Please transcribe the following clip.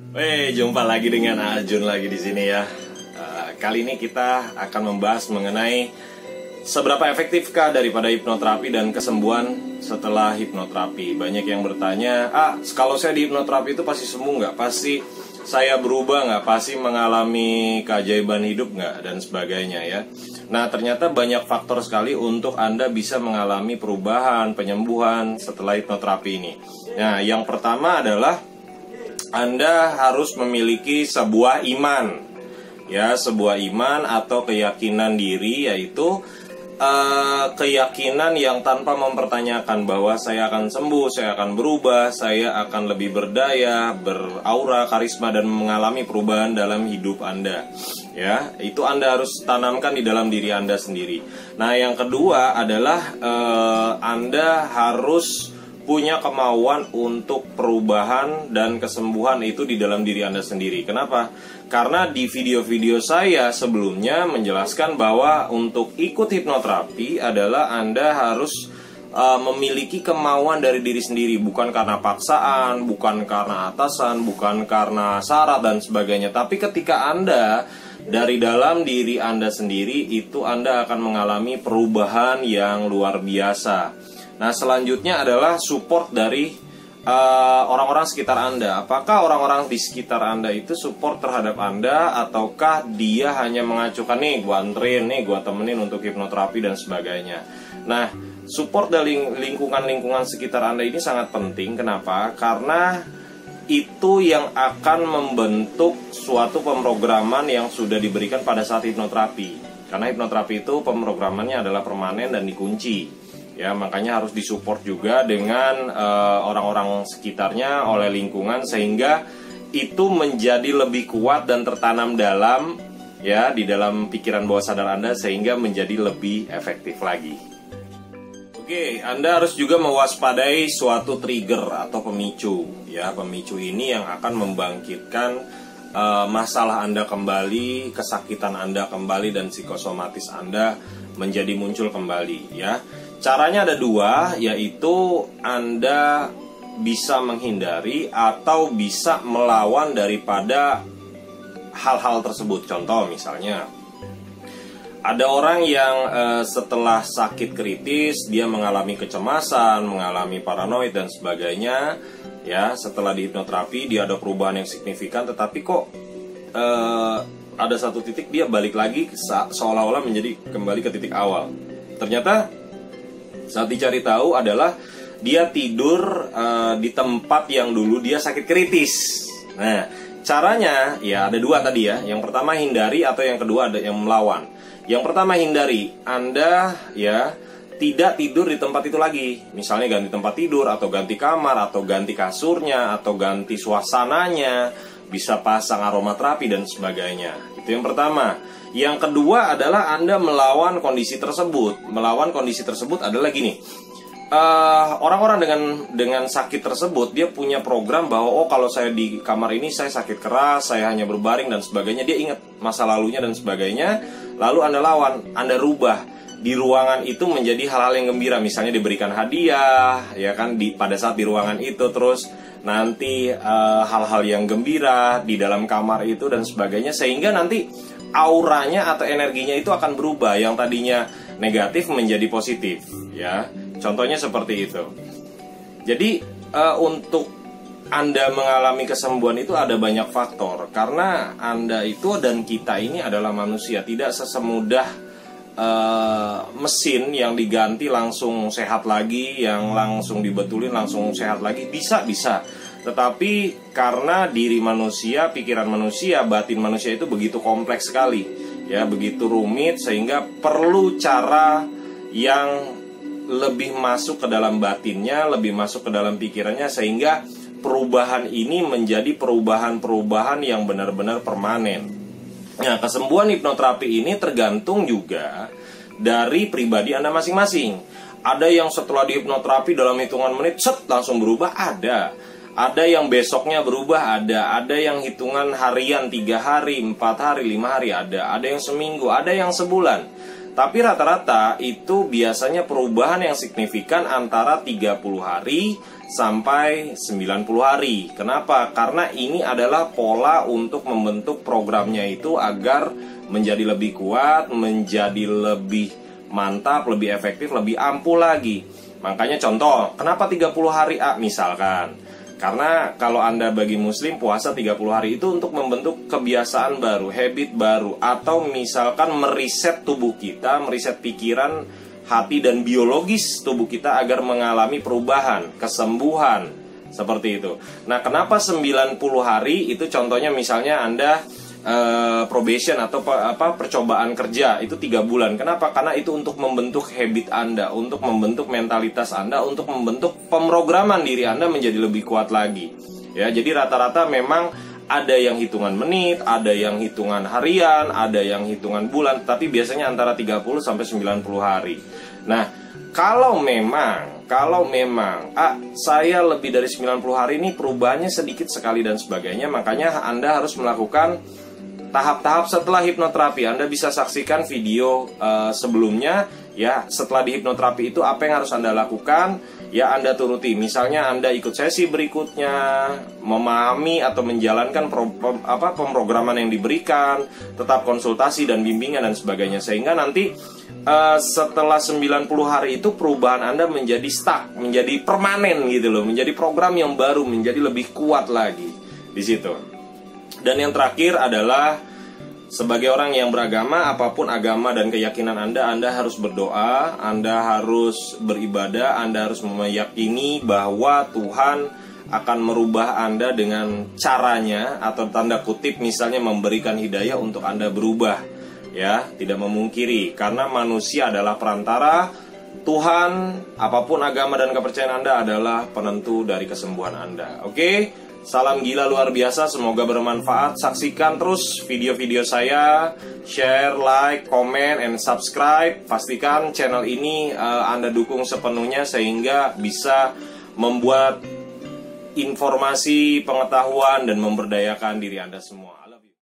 Jumpa lagi dengan Arjun lagi di sini ya. Kali ini kita akan membahas mengenai seberapa efektifkah daripada hipnoterapi dan kesembuhan setelah hipnoterapi. Banyak yang bertanya, kalau saya di hipnoterapi itu pasti sembuh nggak? Pasti saya berubah nggak? Pasti mengalami keajaiban hidup nggak? Dan sebagainya ya. Nah, ternyata banyak faktor sekali untuk Anda bisa mengalami perubahan, penyembuhan setelah hipnoterapi ini. Nah, yang pertama adalah Anda harus memiliki sebuah iman. Ya, sebuah iman atau keyakinan diri, yaitu keyakinan yang tanpa mempertanyakan bahwa saya akan sembuh, saya akan berubah, saya akan lebih berdaya, beraura, karisma, dan mengalami perubahan dalam hidup Anda. Ya, itu Anda harus tanamkan di dalam diri Anda sendiri. Nah, yang kedua adalah Anda harus punya kemauan untuk perubahan dan kesembuhan itu di dalam diri Anda sendiri. Kenapa? Karena di video-video saya sebelumnya menjelaskan bahwa untuk ikut hipnoterapi adalah Anda harus memiliki kemauan dari diri sendiri. Bukan karena paksaan, bukan karena atasan, bukan karena syarat dan sebagainya. Tapi ketika Anda dari dalam diri Anda sendiri, itu Anda akan mengalami perubahan yang luar biasa. Nah, selanjutnya adalah support dari orang-orang sekitar Anda. Apakah orang-orang di sekitar Anda itu support terhadap Anda, ataukah dia hanya mengacukan, nih gua anterin, nih gua temenin untuk hipnoterapi dan sebagainya. Nah, support dari lingkungan-lingkungan sekitar Anda ini sangat penting. Kenapa? Karena itu yang akan membentuk suatu pemrograman yang sudah diberikan pada saat hipnoterapi. Karena hipnoterapi itu pemrogramannya adalah permanen dan dikunci. Ya, makanya harus disupport juga dengan orang-orang sekitarnya, oleh lingkungan, sehingga itu menjadi lebih kuat dan tertanam dalam di dalam pikiran bawah sadar Anda, sehingga menjadi lebih efektif lagi. Oke, Anda harus juga mewaspadai suatu trigger atau pemicu. Ya, pemicu ini yang akan membangkitkan masalah Anda kembali, kesakitan Anda kembali, dan psikosomatis Anda menjadi muncul kembali. Ya. Caranya ada dua, yaitu Anda bisa menghindari atau bisa melawan daripada hal-hal tersebut. Contoh misalnya, ada orang yang setelah sakit kritis, dia mengalami kecemasan, mengalami paranoid dan sebagainya. Ya, setelah di hipnoterapi dia ada perubahan yang signifikan, tetapi kok ada satu titik dia balik lagi seolah-olah menjadi kembali ke titik awal. Ternyata saat dicari tahu adalah dia tidur di tempat yang dulu dia sakit kritis. Nah, caranya ya ada dua tadi ya. Yang pertama hindari, atau yang kedua ada yang melawan. Yang pertama hindari, Anda ya tidak tidur di tempat itu lagi. Misalnya ganti tempat tidur, atau ganti kamar, atau ganti kasurnya, atau ganti suasananya, bisa pasang aromaterapi dan sebagainya. Itu yang pertama. Yang kedua adalah Anda melawan kondisi tersebut. Melawan kondisi tersebut adalah gini. Orang-orang dengan sakit tersebut, dia punya program bahwa kalau saya di kamar ini saya sakit keras, saya hanya berbaring dan sebagainya. Dia ingat masa lalunya dan sebagainya. Lalu Anda lawan, Anda rubah di ruangan itu menjadi hal-hal yang gembira. Misalnya diberikan hadiah, ya kan, pada saat di ruangan itu. Terus nanti hal-hal yang gembira di dalam kamar itu dan sebagainya, sehingga nanti auranya atau energinya itu akan berubah, yang tadinya negatif menjadi positif. Ya, contohnya seperti itu. Jadi untuk Anda mengalami kesembuhan itu ada banyak faktor, karena Anda itu dan kita ini adalah manusia, tidak sesemudah mesin yang diganti langsung sehat lagi, yang langsung dibetulin langsung sehat lagi. Bisa. Tetapi karena diri manusia, pikiran manusia, batin manusia itu begitu kompleks sekali, ya, begitu rumit, sehingga perlu cara yang lebih masuk ke dalam batinnya, lebih masuk ke dalam pikirannya, sehingga perubahan ini menjadi perubahan-perubahan yang benar-benar permanen. Nah, kesembuhan hipnoterapi ini tergantung juga dari pribadi Anda masing-masing. Ada yang setelah di hipnoterapi dalam hitungan menit langsung berubah, ada yang besoknya berubah, ada yang hitungan harian, 3 hari, 4 hari, 5 hari, ada yang seminggu, ada yang sebulan. Tapi rata-rata itu biasanya perubahan yang signifikan antara 30 hari sampai 90 hari. Kenapa? Karena ini adalah pola untuk membentuk programnya itu agar menjadi lebih kuat, menjadi lebih mantap, lebih efektif, lebih ampuh lagi. Makanya contoh, kenapa 30 hari misalkan? Karena kalau Anda bagi muslim puasa 30 hari itu untuk membentuk kebiasaan baru, habit baru, atau misalkan meriset tubuh kita, meriset pikiran, hati dan biologis tubuh kita agar mengalami perubahan, kesembuhan, seperti itu. Nah, kenapa 90 hari itu contohnya misalnya Anda probation atau percobaan kerja itu 3 bulan. Kenapa? Karena itu untuk membentuk habit Anda, untuk membentuk mentalitas Anda, untuk membentuk pemrograman diri Anda menjadi lebih kuat lagi. Ya, jadi rata-rata memang ada yang hitungan menit, ada yang hitungan harian, ada yang hitungan bulan, tapi biasanya antara 30 sampai 90 hari. Nah, kalau memang saya lebih dari 90 hari ini perubahannya sedikit sekali dan sebagainya, makanya Anda harus melakukan tahap-tahap setelah hipnoterapi. Anda bisa saksikan video sebelumnya ya. Setelah di hipnoterapi itu apa yang harus Anda lakukan? Ya, Anda turuti. Misalnya Anda ikut sesi berikutnya, memahami atau menjalankan pemrograman yang diberikan, tetap konsultasi dan bimbingan dan sebagainya, sehingga nanti setelah 90 hari itu perubahan Anda menjadi stuck, menjadi permanen gitu loh, menjadi program yang baru, menjadi lebih kuat lagi di situ. Dan yang terakhir adalah sebagai orang yang beragama, apapun agama dan keyakinan Anda harus berdoa, Anda harus beribadah, Anda harus meyakini bahwa Tuhan akan merubah Anda dengan caranya, atau tanda kutip misalnya memberikan hidayah untuk Anda berubah. Ya, tidak memungkiri, karena manusia adalah perantara. Tuhan, apapun agama dan kepercayaan Anda adalah penentu dari kesembuhan Anda. Oke? Salam gila luar biasa, semoga bermanfaat. Saksikan terus video-video saya, share, like, comment, and subscribe. Pastikan channel ini Anda dukung sepenuhnya sehingga bisa membuat informasi, pengetahuan, dan memberdayakan diri Anda semua.